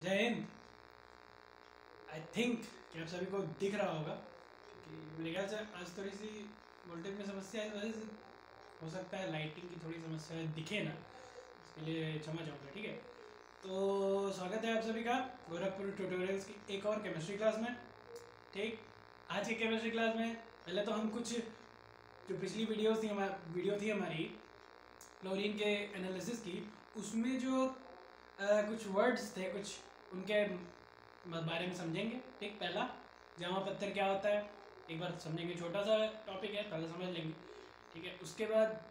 जय Hind. I think कि आप सभी को दिख रहा होगा कि मेरे ख्याल से आज थोड़ी सी वोल्टेज में समस्या है, इस वजह से हो सकता है लाइटिंग की थोड़ी समस्या है, दिखे ना, इसके लिए क्षमा चाहूँगा। ठीक है, तो स्वागत है आप सभी का गोरखपुर ट्यूटोरियल्स की एक और केमिस्ट्री क्लास में। ठीक, आज की केमिस्ट्री क्लास में पहले तो हम कुछ जो पिछली वीडियो थी हमारी क्लोरीन के एनालिसिस की, उसमें जो कुछ वर्ड्स थे, कुछ उनके बारे में समझेंगे। ठीक, पहला जमा पत्थर क्या होता है एक बार समझेंगे, छोटा सा टॉपिक है, पहले समझ लेंगे। ठीक है, उसके बाद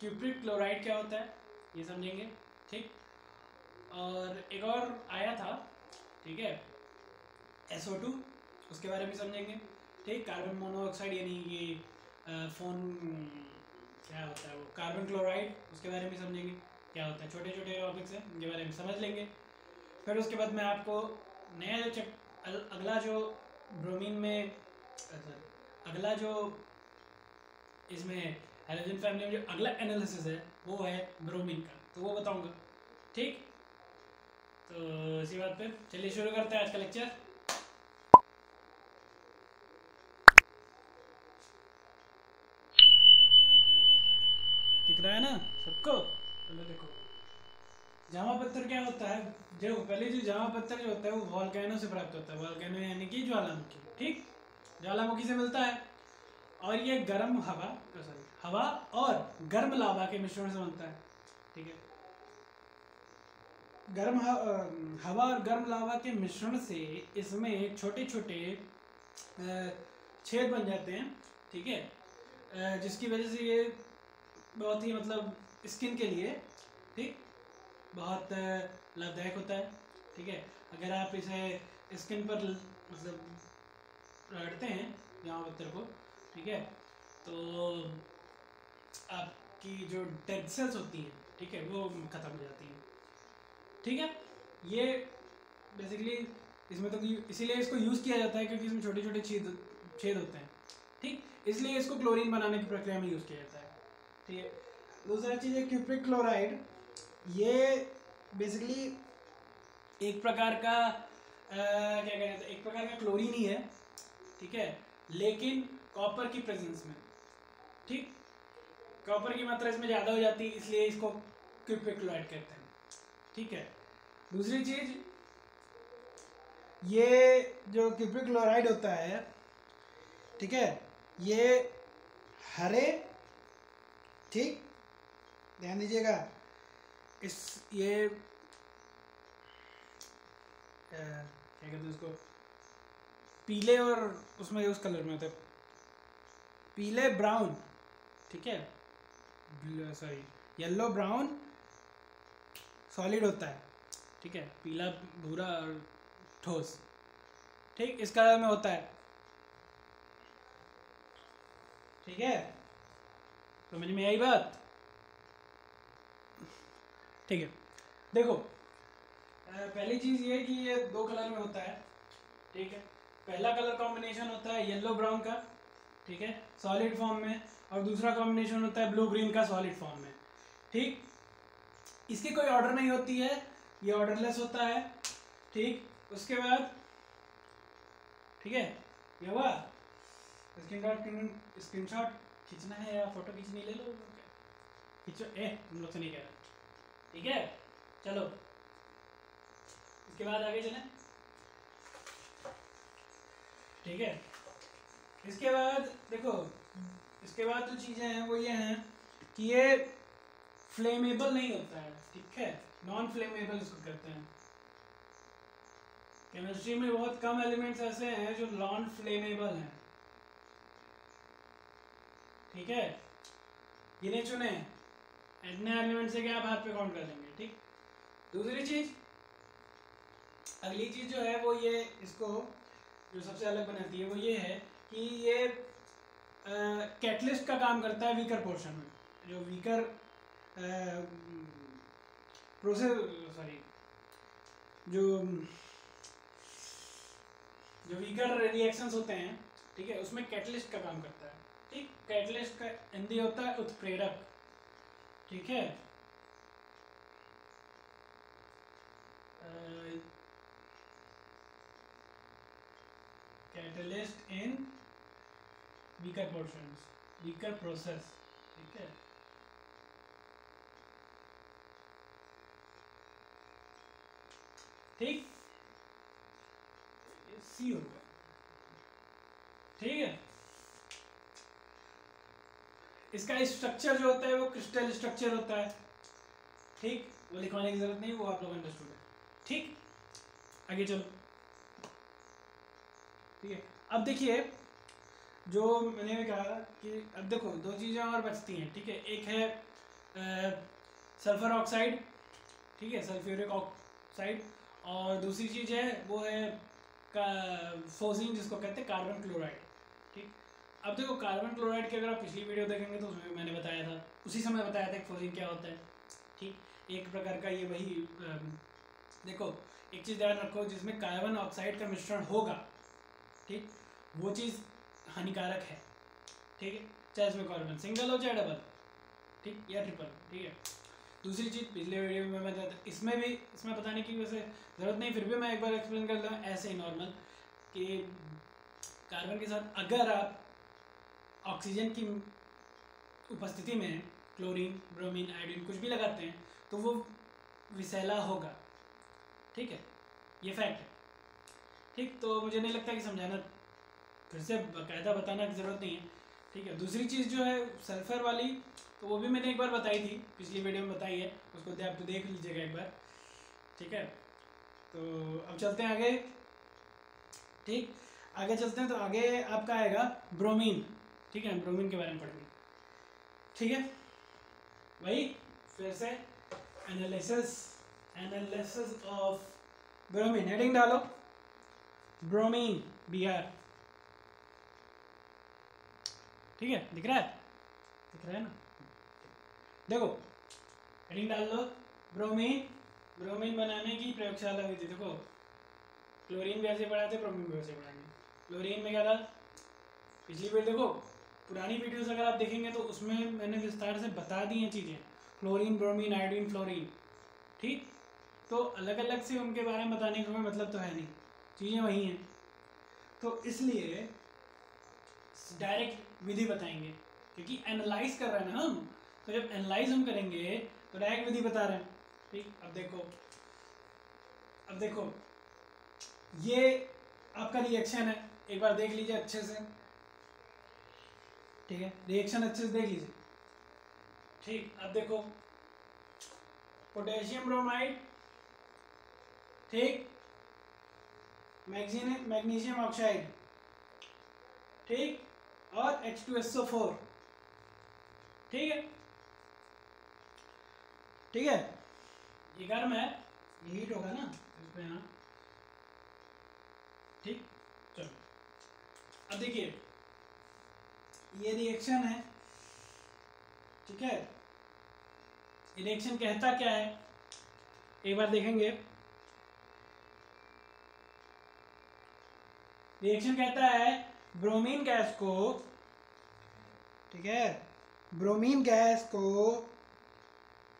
क्यूप्रिक क्लोराइड क्या होता है ये समझेंगे। ठीक, और एक और आया था, ठीक है, SO2, उसके बारे में समझेंगे। ठीक, कार्बन मोनोऑक्साइड यानी कि फोन क्या होता है वो, कार्बन क्लोराइड, उसके बारे में समझेंगे क्या होता है। छोटे छोटे टॉपिक्स हैं, इनके बारे में समझ लेंगे। फिर उसके बाद मैं आपको नया जो अगला जो ब्रोमीन में अगला जो इसमें हैलोजन फैमिली में जो अगला एनालिसिस है वो है ब्रोमीन का, तो वो बताऊंगा। ठीक, तो इसी बात पे चलिए शुरू करते हैं आज का लेक्चर। दिख रहा है ना सबको? चलो देखो, जामा पत्थर क्या होता है। जो पहले जो जामा पत्थर जो होता है वो वॉल्केनो से प्राप्त होता है। वॉल्केनो यानी कि ज्वालामुखी। ठीक, ज्वालामुखी से मिलता है और ये गर्म हवा और गर्म लावा के मिश्रण से बनता है। ठीक है, हवा और गर्म लावा के मिश्रण से इसमें छोटे छोटे छेद बन जाते हैं। ठीक है, जिसकी वजह से ये बहुत ही मतलब स्किन के लिए, ठीक, बहुत लाभदायक होता है। ठीक है, अगर आप इसे स्किन पर मतलब रगड़ते हैं जामा पत्थर को, ठीक है, तो आपकी जो डेड सेल्स होती हैं, ठीक है, वो ख़त्म हो जाती हैं। ठीक है, ये बेसिकली इसमें तो इसीलिए इसको यूज़ किया जाता है क्योंकि इसमें छोटे छोटे छेद होते हैं। ठीक, इसलिए इसको क्लोरीन बनाने की प्रक्रिया में यूज़ किया जाता है। ठीक है, दूसरा चीज़ है क्यूप्रिक क्लोराइड। ये बेसिकली एक प्रकार का क्या कहते हैं, एक प्रकार का क्लोरीन ही है। ठीक है, लेकिन कॉपर की प्रेजेंस में। ठीक, कॉपर की मात्रा इसमें ज़्यादा हो जाती है, इसलिए इसको क्यूप्रिक क्लोराइड कहते हैं। ठीक है, दूसरी चीज़, ये जो क्यूप्रिक क्लोराइड होता है, ठीक है, ये हरे, ठीक, ध्यान दीजिएगा, इस ये क्या कहते हैं उसको, पीले और उसमें उस कलर में होता है, पीले ब्राउन, ठीक है, सॉरी येलो ब्राउन सॉलिड होता है। ठीक है, पीला भूरा और ठोस, ठीक, इस कलर में होता है। ठीक है, समझ में आई बात? ठीक है, देखो, पहली चीज़ ये कि ये दो कलर में होता है। ठीक है, पहला कलर कॉम्बिनेशन होता है येलो ब्राउन का, ठीक है, सॉलिड फॉर्म में, और दूसरा कॉम्बिनेशन होता है ब्लू ग्रीन का सॉलिड फॉर्म में। ठीक, इसकी कोई ऑर्डर नहीं होती है, ये ऑर्डरलेस होता है। ठीक, उसके बाद, ठीक है, ये हुआ स्क्रीनशॉट खींचना है या फोटो खींचनी, ले लो, खींचो, तुम लोग से नहीं कह रहा। ठीक है, चलो इसके बाद आगे चलें। ठीक है, इसके बाद देखो, इसके बाद जो चीज़ें हैं वो ये हैं कि ये फ्लेमेबल नहीं होता है। ठीक है, नॉन फ्लेमेबल इसको कहते हैं। केमिस्ट्री में बहुत कम एलिमेंट्स ऐसे हैं जो नॉन फ्लेमेबल हैं। ठीक है, गिने चुने इतने एलिमेंट्स है कि आप हाथ पे काउंट कर लेंगे। ठीक, दूसरी चीज़, अगली चीज़ जो है वो ये, इसको जो सबसे अलग बनाती है वो ये है कि ये कैटलिस्ट का काम करता है वीकर पोर्शन में। जो वीकर जो जो वीकर रिएक्शंस होते हैं, ठीक है, उसमें कैटलिस्ट का काम करता है। ठीक, कैटलिस्ट का हिंदी होता है उत्प्रेरक। ठीक है, catalyst in beaker portions, weaker process, ठीक है। ठीक, सी होगा, ठीक है। इसका स्ट्रक्चर जो होता है वो क्रिस्टल स्ट्रक्चर होता है, ठीक, वो लिखवाने की जरूरत नहीं, वो आप लोग अंडरस्टूड है, ठीक। आगे चलो, ठीक है। अब देखिए जो मैंने भी कहा कि अब देखो दो चीज़ें और बचती हैं, ठीक है। एक है सल्फर ऑक्साइड, ठीक है, सल्फ्यूरिक ऑक्साइड, और दूसरी चीज़ है वो है फोजिन, जिसको कहते हैं कार्बन क्लोराइड, ठीक। अब देखो कार्बन क्लोराइड की अगर आप पिछली वीडियो देखेंगे तो उसमें मैंने बताया था, उसी समय बताया था कि फोजिन क्या होता है, ठीक। एक प्रकार का ये वही देखो एक चीज़ ध्यान रखो, जिसमें कार्बन ऑक्साइड का मिश्रण होगा, ठीक, वो चीज़ हानिकारक है, ठीक है, चाहे इसमें कार्बन सिंगल हो चाहे डबल, ठीक, या ट्रिपल, ठीक है। दूसरी चीज़ पिछले वीडियो में मैं बताया, इसमें भी इसमें बताने की वैसे ज़रूरत नहीं, फिर भी मैं एक बार एक्सप्लेन कर दूँ ऐसे ही नॉर्मल, कि कार्बन के साथ अगर आप ऑक्सीजन की उपस्थिति में क्लोरीन, ब्रोमीन, आयोडीन कुछ भी लगाते हैं तो वो विषैला होगा, ठीक है, ये फैक्ट है, ठीक। तो मुझे नहीं लगता कि समझाना फिर से बाकायदा बताना की ज़रूरत नहीं है, ठीक है। दूसरी चीज़ जो है सल्फ़र वाली, तो वो भी मैंने एक बार बताई थी, पिछली वीडियो में बताई है, उसको आप तो देख लीजिएगा एक बार, ठीक है। तो अब चलते हैं आगे, ठीक, आगे चलते हैं। तो आगे आपका आएगा ब्रोमीन, ठीक है, ब्रोमीन के बारे में पढ़ेंगे, ठीक है। वही फिर से एनालिसिस ऑफ ब्रोमीन, हेडिंग डालो ब्रोमीन, BR, ठीक है, दिख रहा है ना, देखो हेडिंग डाल लो ब्रोमीन। ब्रोमीन बनाने की प्रयोगशाला हुई थी, देखो क्लोरीन भी ऐसे पढ़ाते, ब्रोमीन भी वैसे पढ़ाएंगे। क्लोरीन में क्या था, पिछली वीडियो देखो, पुरानी वीडियोस अगर आप देखेंगे तो उसमें मैंने विस्तार से बता दी हैं चीज़ें, क्लोरीन, ब्रोमीन, आयोडीन, फ्लोरीन, ठीक। तो अलग अलग से उनके बारे में बताने का कोई मतलब तो है नहीं, चीज़ें वही हैं, तो इसलिए डायरेक्ट विधि बताएंगे, क्योंकि एनालाइज कर रहे हैं ना हम, तो जब एनालाइज हम करेंगे तो डायरेक्ट विधि बता रहे हैं, ठीक। अब देखो ये आपका रिएक्शन है, एक बार देख लीजिए अच्छे से, ठीक है, रिएक्शन अच्छे से देख लीजिए, ठीक। अब देखो पोटेशियम ब्रोमाइड, ठीक, मैग्नीशियम ऑक्साइड, ठीक, और H2SO4, ठीक है, ठीक है। ये गर्म है, ये हीट होगा ना इसमें, हाँ, ठीक। चलो अब देखिए ये रिएक्शन है, ठीक है। ये रिएक्शन कहता क्या है, एक बार देखेंगे। रिएक्शन कहता है ब्रोमीन गैस को, ठीक है, ब्रोमीन गैस को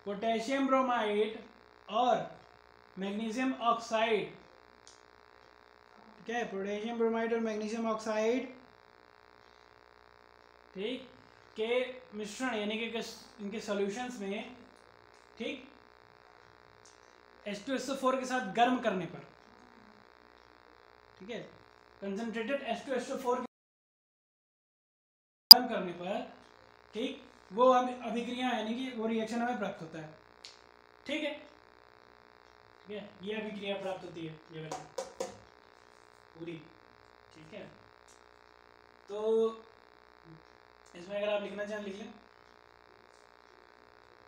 पोटेशियम ब्रोमाइड और मैग्नीशियम ऑक्साइड, ठीक है, पोटेशियम ब्रोमाइड और मैग्नीशियम ऑक्साइड, ठीक, के मिश्रण यानी कि इनके सॉल्यूशंस में, ठीक, H2SO4 के साथ गर्म करने पर, ठीक है, कंसंट्रेटेड H2SO4 गर्म करने पर, ठीक, वो अभिक्रिया यानी कि वो रिएक्शन हमें प्राप्त होता है, ठीक है, ठीक है, ये अभिक्रिया प्राप्त होती है ये वाली पूरी, ठीक है। तो इसमें अगर आप लिखना चाहें लिख लें,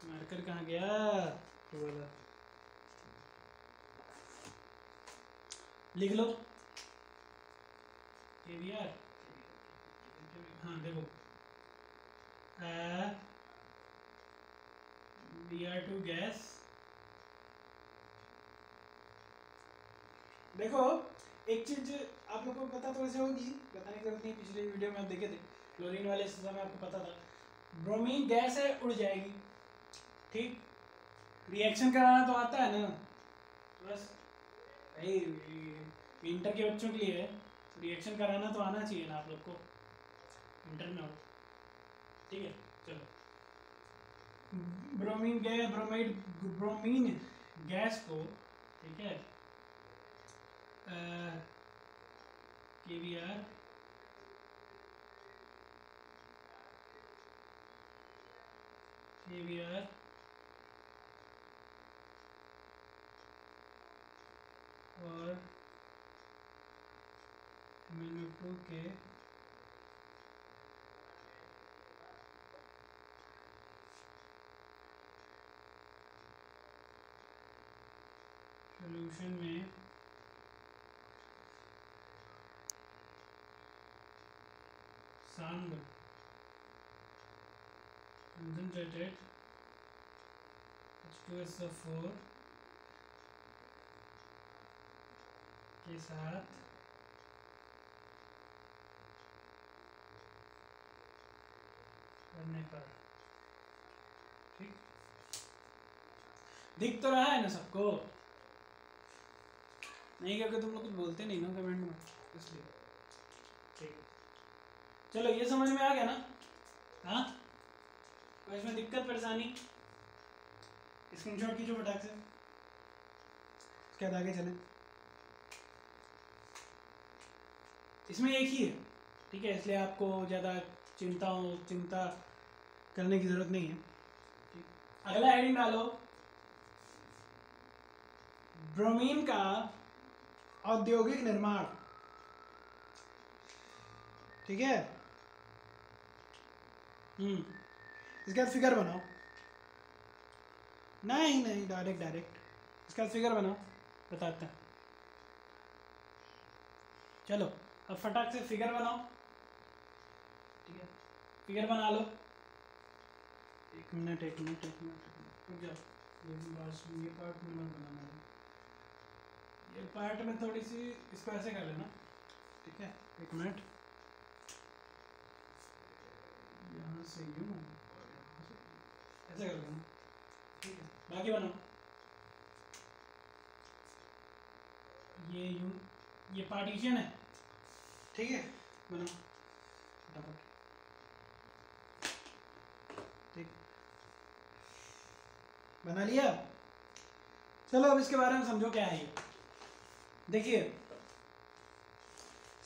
मार्कर कहाँ गया, तो बोला लिख लो KBR, हाँ देखो Br2 गैस, देखो एक चीज आप लोगों को पता तो वैसे होगी, बताने की जरूरत नहीं, पिछले वीडियो में आप देखे थे क्लोरीन वाले समय आपको पता था, ब्रोमीन गैस है उड़ जाएगी, ठीक, रिएक्शन कराना तो आता है ना, बस भाई इंटर के बच्चों के लिए है, रिएक्शन कराना तो आना चाहिए ना आप लोग को, इंटर में हो, ठीक है। चलो, ब्रोमीन गैस, ब्रोमीन गैस को, ठीक है, KBr और MnO2 के सॉल्यूशन में सांद्र कंसंट्रेटेड H2SO4 के साथ करने पर, ठीक, दिख तो रहा है ना सबको? नहीं, क्योंकि तुम लोग कुछ बोलते नहीं ना कमेंट में, इसलिए। ठीक, चलो ये समझ में आ गया ना? हाँ, तो इसमें दिक्कत परेशानी, स्क्रीनशॉट कीजिए फटाक से, उसके बाद आगे चलें। इसमें एक ही है, ठीक है, इसलिए आपको ज़्यादा चिंता करने की ज़रूरत नहीं है। ठीक, अगला हेडिंग डालो, ब्रोमीन का औद्योगिक निर्माण, ठीक है। इसके बाद फिगर बनाओ, नहीं डायरेक्ट इसके बाद फिगर बनाओ, बताते हैं। चलो अब फटाक से फिगर बनाओ, ठीक है, फिगर बना लो। एक मिनट रुक जाओ, ये पार्ट में मत बनाना है, ये पार्ट में थोड़ी सी इसको ऐसे कर लेना, ठीक है। एक मिनट, यहाँ से यूँ ऐसे कर लेना, ठीक है। बाकी बनाओ, ये यूँ, ये पार्टीशन है, ठीक है, बनाओ फटाफट, ठीक, बना लिया। चलो अब इसके बारे में समझो क्या है ये। देखिए,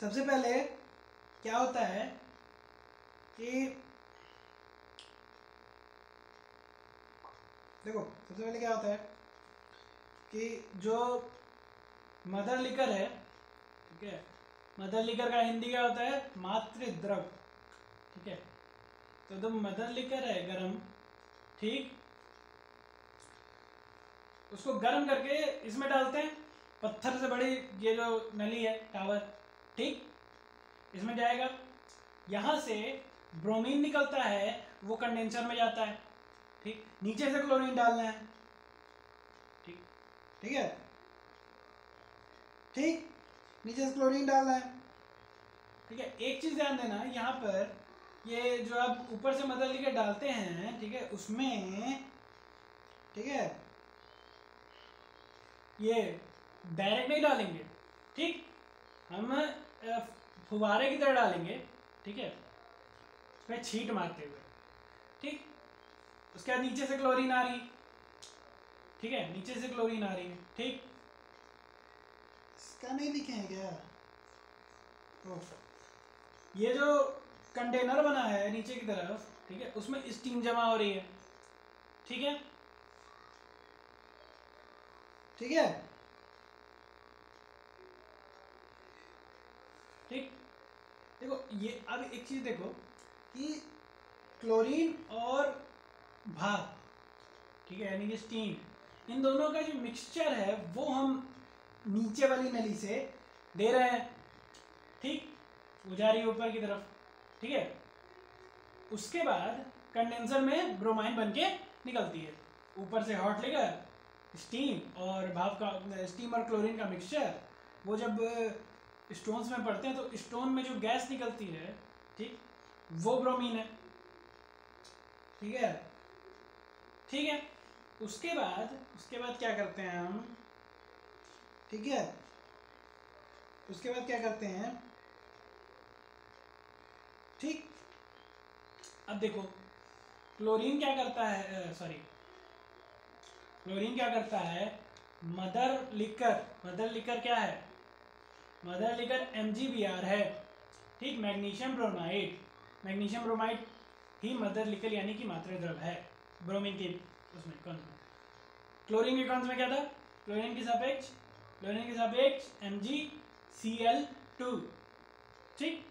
सबसे पहले क्या होता है कि देखो, सबसे पहले क्या होता है कि जो मदर लिकर है, ठीक है, मदर लिकर का हिंदी क्या होता है? मातृ द्रव, ठीक है। तो जो मदर लिकर है गरम, ठीक, उसको गर्म करके इसमें डालते हैं, पत्थर से बड़ी ये जो नली है, टावर, ठीक, इसमें जाएगा, यहाँ से ब्रोमीन निकलता है, वो कंडेंसर में जाता है, ठीक, नीचे से क्लोरीन डालना है, ठीक, ठीक है, ठीक, नीचे से क्लोरीन डालना है, ठीक है। एक चीज ध्यान देना, यहाँ पर ये जो आप ऊपर से मदर लिकर डालते हैं, ठीक है, उसमें, ठीक है, ये डायरेक्ट नहीं डालेंगे, ठीक, हम फुवारे की तरह डालेंगे, ठीक है, उसमें छींट मारते हुए, ठीक। उसके बाद नीचे से क्लोरीन आ रही, ठीक है, नीचे से क्लोरीन आ रही है, ठीक। इसका नहीं लिखे हैं क्या? ये जो कंटेनर बना है नीचे की तरफ, ठीक है, उसमें स्टीम जमा हो रही है, ठीक है, ठीक है, ठीक। देखो ये, अब एक चीज देखो कि क्लोरीन और भाप, ठीक है, यानी कि स्टीम, इन दोनों का जो मिक्सचर है वो हम नीचे वाली नली से दे रहे हैं, ठीक, वो जा रही है ऊपर की तरफ, ठीक है। उसके बाद कंडेंसर में ब्रोमाइन बनके निकलती है, ऊपर से हॉट लेकर स्टीम और भाप का, स्टीम और क्लोरीन का मिक्सचर, वो जब स्टोन्स में पड़ते हैं तो स्टोन में जो गैस निकलती है, ठीक, वो ब्रोमीन है, ठीक है, ठीक है। उसके बाद क्या करते हैं हम, ठीक है, उसके बाद क्या करते हैं ठीक, अब देखो क्लोरीन क्या करता है, क्लोरीन क्या करता है, मदर लिकर क्या है, मदर लिकर MgBr है, ठीक। मैग्नीशियम ब्रोमाइड ही मदर लिकर यानी कि मात्रा द्रव है ब्रोमीन के उसमें कौन में। क्लोरीन के कौन में क्या था, क्लोरीन के सापेक्ष MgCl2, ठीक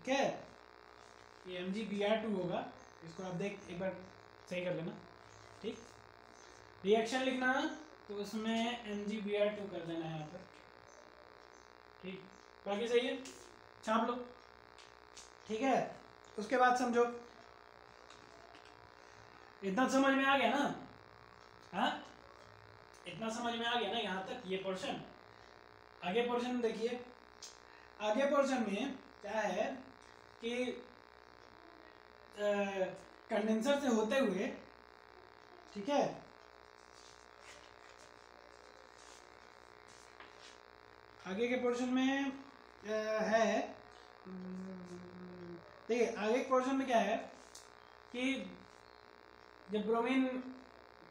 है। ये MgBr2 होगा, इसको आप देख एक बार सही कर लेना, ठीक। रिएक्शन लिखना तो उसमें MgBr2 कर देना है यहाँ पर, ठीक। बाकी सही है, छाप लो, ठीक है। उसके बाद समझो, इतना समझ में आ गया ना, हाँ इतना समझ में आ गया ना यहाँ तक, ये पोर्शन। आगे पोर्शन देखिए, आगे पोर्शन में क्या है कि कंडेंसर से होते हुए, ठीक है, आगे के पोर्शन में है, देखिए आगे के पोर्शन में क्या है कि जब ब्रोमीन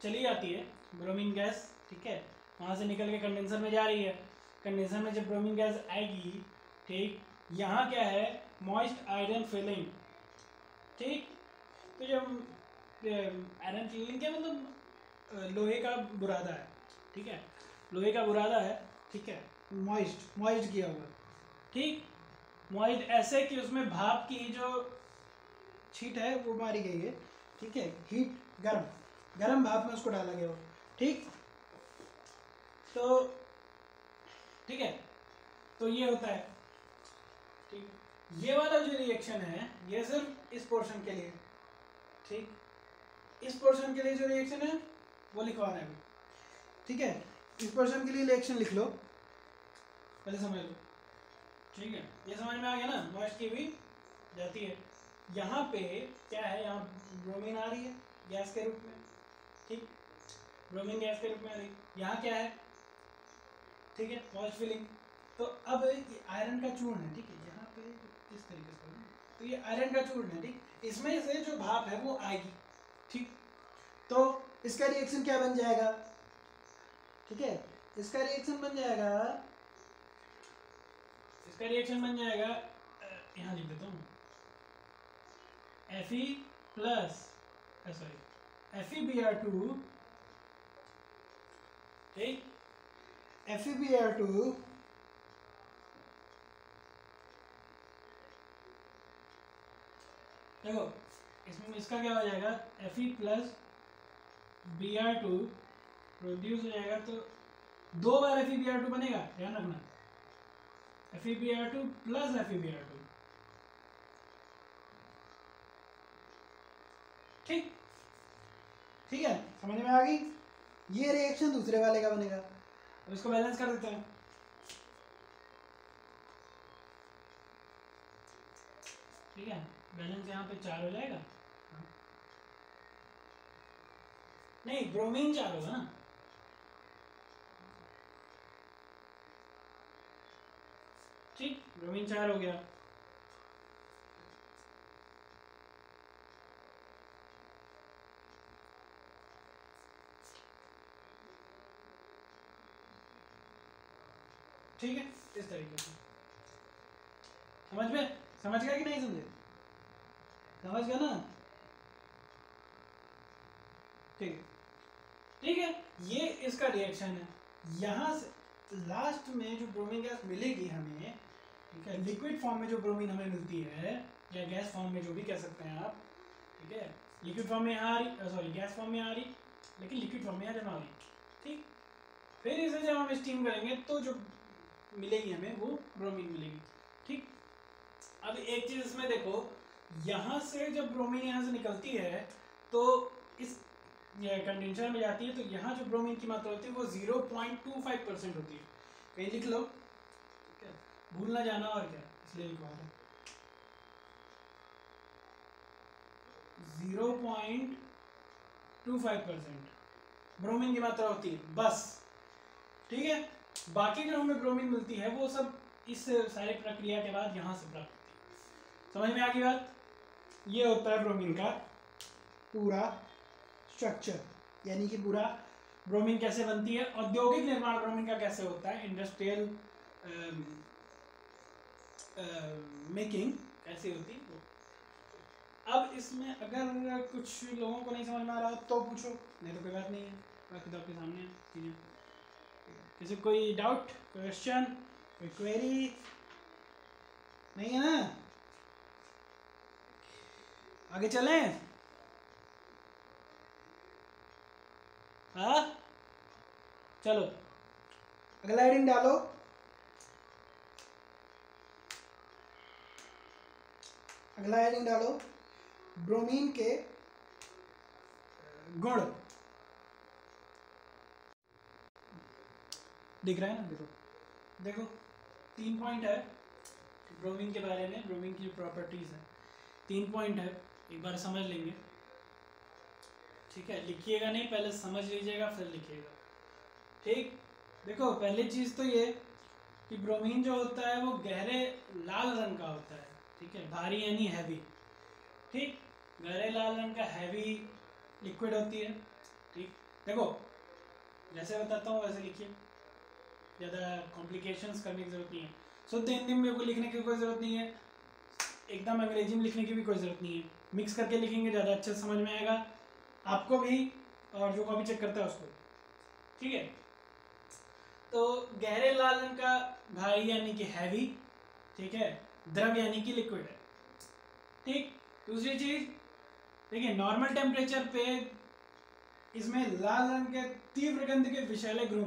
चली जाती है, ब्रोमीन गैस, ठीक है, वहाँ से निकल के कंडेंसर में जा रही है, कंडेंसर में जब ब्रोमीन गैस आएगी, ठीक, यहाँ क्या है, मॉइस्ट आयरन फिलिंग, ठीक। तो जब आयरन फिलिंग क्या मतलब, लोहे का बुरादा है, ठीक है, लोहे का बुरादा है, ठीक है, मॉइस्ट किया हुआ, ठीक। मॉइस्ट ऐसे कि उसमें भाप की जो छीट है वो मारी गई है, ठीक है, हीट गरम भाप में उसको डाला गया हो, ठीक। तो ठीक है, तो ये होता है, ठीक। ये वाला जो रिएक्शन है ये सिर्फ इस पोर्शन के लिए, ठीक, इस पोर्शन के लिए जो रिएक्शन है वो लिखवा रहे हैं, ठीक है। इस पोर्शन के लिए रिएक्शन लिख लो, पहले समझ लो, ठीक है। ये समझ में आ गया ना, मॉइस्ट की भी जाती है, यहाँ पे क्या है, यहाँ ब्रोमीन आ रही है गैस के रूप में, ठीक, ब्रोमीन गैस के रूप में आ रही है, यहाँ क्या है, ठीक है, मॉइस्ट फिलिंग। तो अब ये आयरन का चूर्ण है, ठीक है, यहाँ पे इस तरीके से, तो ये आयरन का चूर्ण है, ठीक, इसमें से जो भाप है वो आएगी, ठीक। तो इसका रिएक्शन क्या बन जाएगा, ठीक है, इसका रिएक्शन बन जाएगा, यहाँ लिख देता हूँ, FeBr2, ठीक, FeBr2 देखो इसमें इसका क्या हो जाएगा, Fe+Br2 प्रोड्यूस हो जाएगा, तो 2 बार FeBr2 बनेगा, ध्यान रखना, FeBr2 + FeBr2, ठीक, ठीक है, समझ में आ गई। ये रिएक्शन दूसरे वाले का बनेगा, अब इसको बैलेंस कर देते हैं, ठीक है, बैलेंस यहाँ पे 4 हो जाएगा, नहीं ब्रोमीन 4 होगा ना, ठीक, ब्रोमीन 4 हो गया, ठीक है, इस तरीके से समझ गया कि नहीं समझे, समझ गया ना, ठीक है, ये इसका रिएक्शन है। यहाँ से लास्ट में जो ब्रोमीन गैस मिलेगी हमें, ठीक है, लिक्विड फॉर्म में जो ब्रोमीन हमें मिलती है, या गैस फॉर्म में, जो भी कह सकते हैं आप, ठीक है, लिक्विड फॉर्म में यहाँ आ रही, सॉरी गैस फॉर्म में आ रही, लेकिन लिक्विड फॉर्म में यहाँ जमा हुई, ठीक। फिर इसे जब हम स्टीम करेंगे तो जो मिलेगी हमें वो ब्रोमीन मिलेगी, ठीक। अब एक चीज इसमें देखो, यहाँ से जब ब्रोमीन यहाँ से निकलती है तो इस कंडेंसर में जाती है, तो यहाँ जो ब्रोमीन की मात्रा होती है वो 0.25% होती है, कहीं लिख लो, ठीक है, भूल ना जाना, और क्या इसलिए लिखवा रहे, 0.25% ब्रोमीन की मात्रा होती है बस, ठीक है। बाकी जो हमें ब्रोमीन मिलती है वो सब इस सारी प्रक्रिया के बाद यहाँ से प्राप्त होती है, समझ में आ गई बात? ये होता है ब्रोमीन का पूरा स्ट्रक्चर, यानी कि पूरा ब्रोमीन कैसे बनती है, औद्योगिक निर्माण ब्रोमीन का कैसे होता है, इंडस्ट्रियल मेकिंग कैसे होती है वो। अब इसमें अगर कुछ लोगों को नहीं समझ में आ रहा हो तो पूछो, नहीं तो कोई बात नहीं है, बाकी तो आपके सामने है चीज़ें। किसी कोई डाउट, कोई क्वेश्चन, कोई क्वेरी नहीं है ना? आगे चलें? हाँ चलो अगला हेडिंग डालो। अगला हेडिंग डालो, ब्रोमीन के गुण। दिख रहा है ना? देखो देखो 3 पॉइंट है ब्रोमीन के बारे में, ब्रोमीन की प्रॉपर्टीज है, 3 पॉइंट है, एक बार समझ लेंगे, ठीक है? लिखिएगा नहीं, पहले समझ लीजिएगा फिर लिखिएगा, ठीक? देखो पहली चीज़ तो ये कि ब्रोमीन जो होता है वो गहरे लाल रंग का होता है, ठीक है? भारी यानी हैवी, ठीक? गहरे लाल रंग का हैवी लिक्विड होती है, ठीक? देखो जैसे बताता हूँ वैसे लिखिए, ज़्यादा कॉम्प्लिकेशंस करने की ज़रूरत नहीं है, शुद्ध हिंदी में को लिखने की कोई ज़रूरत नहीं है, एकदम अंग्रेजी में लिखने की भी कोई ज़रूरत नहीं है, मिक्स करके लिखेंगे ज़्यादा अच्छे से समझ में आएगा आपको भी और जो कॉपी चेक करता है उसको, ठीक है? तो गहरे लाल रंग का भारी यानी कि हैवी, ठीक है? द्रव यानी कि लिक्विड है, ठीक? दूसरी चीज देखिए, नॉर्मल टेम्परेचर पे इसमें लाल रंग के तीव्र गंध के विषैले ध्रुव,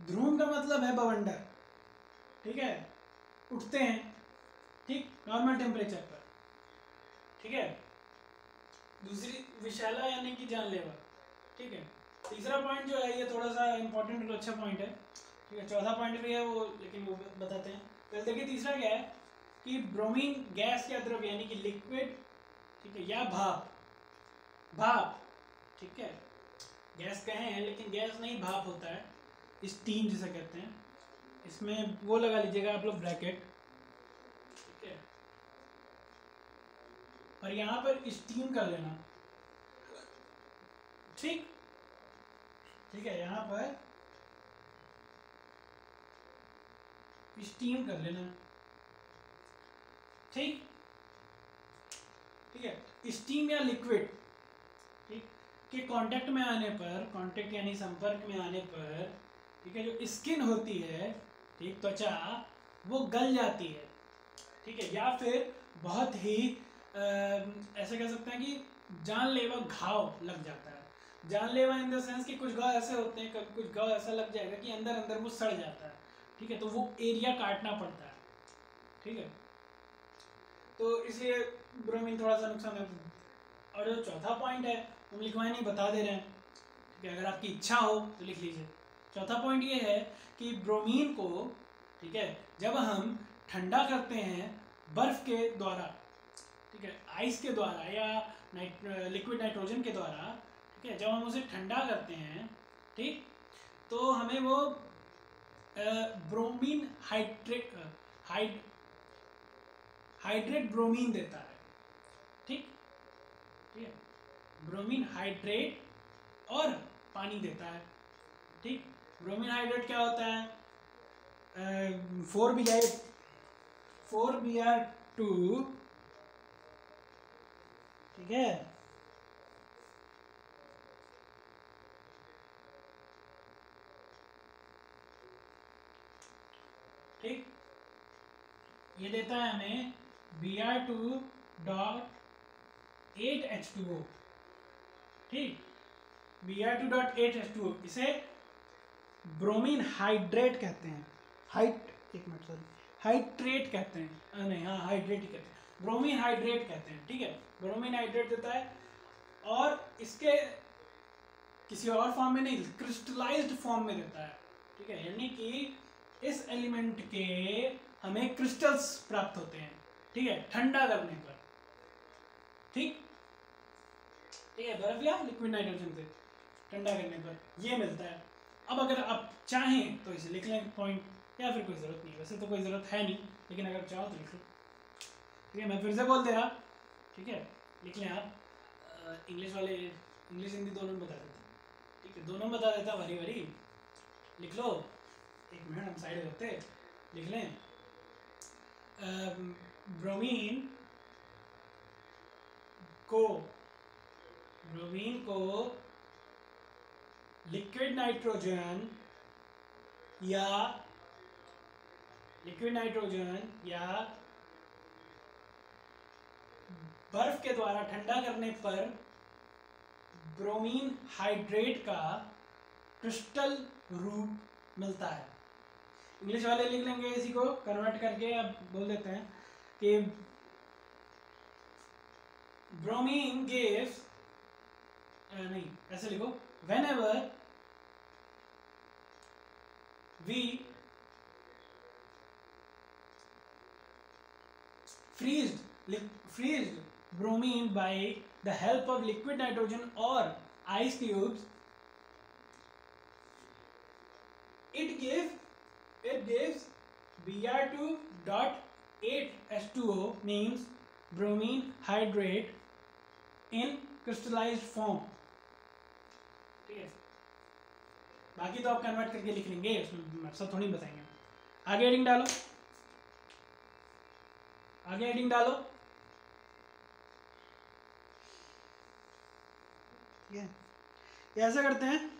ध्रुव का मतलब है बवंडर, ठीक है? उठते हैं, ठीक? नॉर्मल टेम्परेचर पर, ठीक है? दूसरी विषैला यानी कि जानलेवा, ठीक है? तीसरा पॉइंट जो है ये थोड़ा सा इंपॉर्टेंट और अच्छा पॉइंट है, ठीक है? चौथा पॉइंट भी है वो, लेकिन वो बताते हैं। तो देखिए तीसरा क्या है कि ब्रोमीन गैस या द्रव यानी कि लिक्विड, ठीक है, या भाप, भाप, ठीक है? गैस कहे हैं लेकिन गैस नहीं, भाप होता है, स्टीम जिसे कहते हैं, इसमें वो लगा लीजिएगा आप लोग ब्रैकेट, ठीक है? और यहाँ पर स्टीम कर लेना, ठीक? ठीक है, यहाँ पर स्टीम कर लेना, ठीक? ठीक है, स्टीम या लिक्विड, ठीक, के कांटेक्ट में आने पर, कांटेक्ट यानी संपर्क में आने पर, ठीक है, जो स्किन होती है, ठीक, त्वचा, वो गल जाती है, ठीक है? या फिर बहुत ही ऐसे कह सकते हैं कि जानलेवा घाव लग जाता है, जानलेवा इन द सेंस कि कुछ घाव ऐसे होते हैं, कुछ घाव ऐसा लग जाएगा कि अंदर अंदर वो सड़ जाता है, ठीक है? तो वो एरिया काटना पड़ता है, ठीक है? तो इसलिए ब्रोमीन थोड़ा सा नुकसान है। और जो चौथा पॉइंट है हम लिखवाए नहीं, बता दे रहे हैं, ठीक है? अगर आपकी इच्छा हो तो लिख लीजिए। चौथा पॉइंट ये है कि ब्रोमीन को, ठीक है, जब हम ठंडा करते हैं बर्फ के द्वारा, ठीक है, आइस के द्वारा या लिक्विड नाइट्रोजन के द्वारा, ठीक है, जब हम उसे ठंडा करते हैं, ठीक, तो हमें वो ब्रोमीन हाइड्रेट ब्रोमीन देता है, ठीक? ठीक है, ब्रोमीन हाइड्रेट और पानी देता है, ठीक? ब्रोमीन हाइड्रेट क्या होता है? 4Br2, ठीक है, ठीक, ये देता है हमें Br2.8H2O, ठीक, Br2.8H2O, इसे ब्रोमीन हाइड्रेट कहते हैं, हाइड्रेट कहते हैं, नहीं, हाँ, हाइड्रेट ही कहते हैं, ब्रोमीन हाइड्रेट कहते हैं, ठीक है? ब्रोमीन हाइड्रेट देता है, और इसके किसी और फॉर्म में नहीं, क्रिस्टलाइज्ड फॉर्म में देता है, ठीक है? यानी कि इस एलिमेंट के हमें क्रिस्टल्स प्राप्त होते हैं, ठीक है, ठंडा करने पर, ठीक? ठीक है, बर्फ या लिक्विड नाइट्रोजन से ठंडा करने पर ये मिलता है। अब अगर आप चाहें तो इसे लिख लें पॉइंट, या फिर कोई ज़रूरत नहीं, वैसे तो कोई ज़रूरत है नहीं, लेकिन अगर चाहो तो लिख लो। ठीक है, मैं फिर से बोल दे रहा, ठीक है, लिख लें आप। इंग्लिश वाले इंग्लिश हिंदी दोनों में बता देता हूँ, ठीक है, दोनों में बता देता वरी वरी, लिख लो। एक मिनट हम साइड करते, लिख लें। ब्रोमीन को लिक्विड नाइट्रोजन या बर्फ के द्वारा ठंडा करने पर ब्रोमीन हाइड्रेट का क्रिस्टल रूप मिलता है। इंग्लिश वाले लिख लेंगे, इसी को कन्वर्ट करके अब बोल देते हैं कि ब्रोमीन गिव्स, नहीं ऐसे लिखो, whenever we freeze bromine by the help of liquid nitrogen or ice cubes, it gives Br2.8H2O, means bromine hydrate in crystallized form। ठीक है, बाकी तो आप कन्वर्ट करके लिख लेंगे, उसमें सब थोड़ी बताएंगे। आगे हेडिंग डालो, आगे हेडिंग डालो। ये ऐसा करते हैं,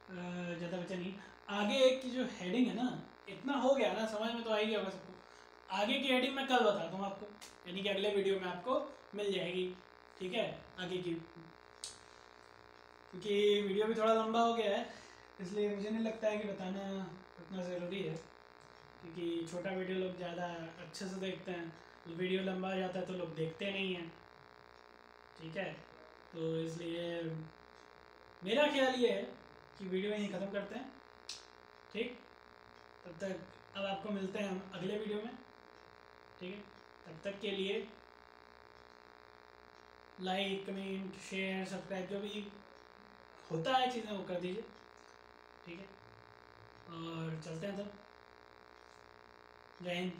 ज़्यादा बचा नहीं। आगे की जो हेडिंग है ना, इतना हो गया ना, समझ में तो आ ही गया होगा सबको। आगे की हेडिंग मैं कल बताता हूँ आपको, यानी कि अगले वीडियो में आपको मिल जाएगी, ठीक है, आगे की। क्योंकि वीडियो भी थोड़ा लंबा हो गया है, इसलिए मुझे नहीं लगता है कि बताना उतना ज़रूरी है, क्योंकि छोटा वीडियो लोग ज़्यादा अच्छे से देखते हैं, वीडियो लंबा हो जाता है तो लोग देखते नहीं हैं, ठीक है। तो इसलिए मेरा ख्याल ये है कि वीडियो यहीं ख़त्म करते हैं, ठीक। तब तक अब आपको मिलते हैं हम अगले वीडियो में, ठीक है। तब तक के लिए लाइक, कमेंट, शेयर, सब्सक्राइब जो भी होता है चीज़ें वो कर दीजिए, ठीक है। और चलते हैं तब, जय हिंद।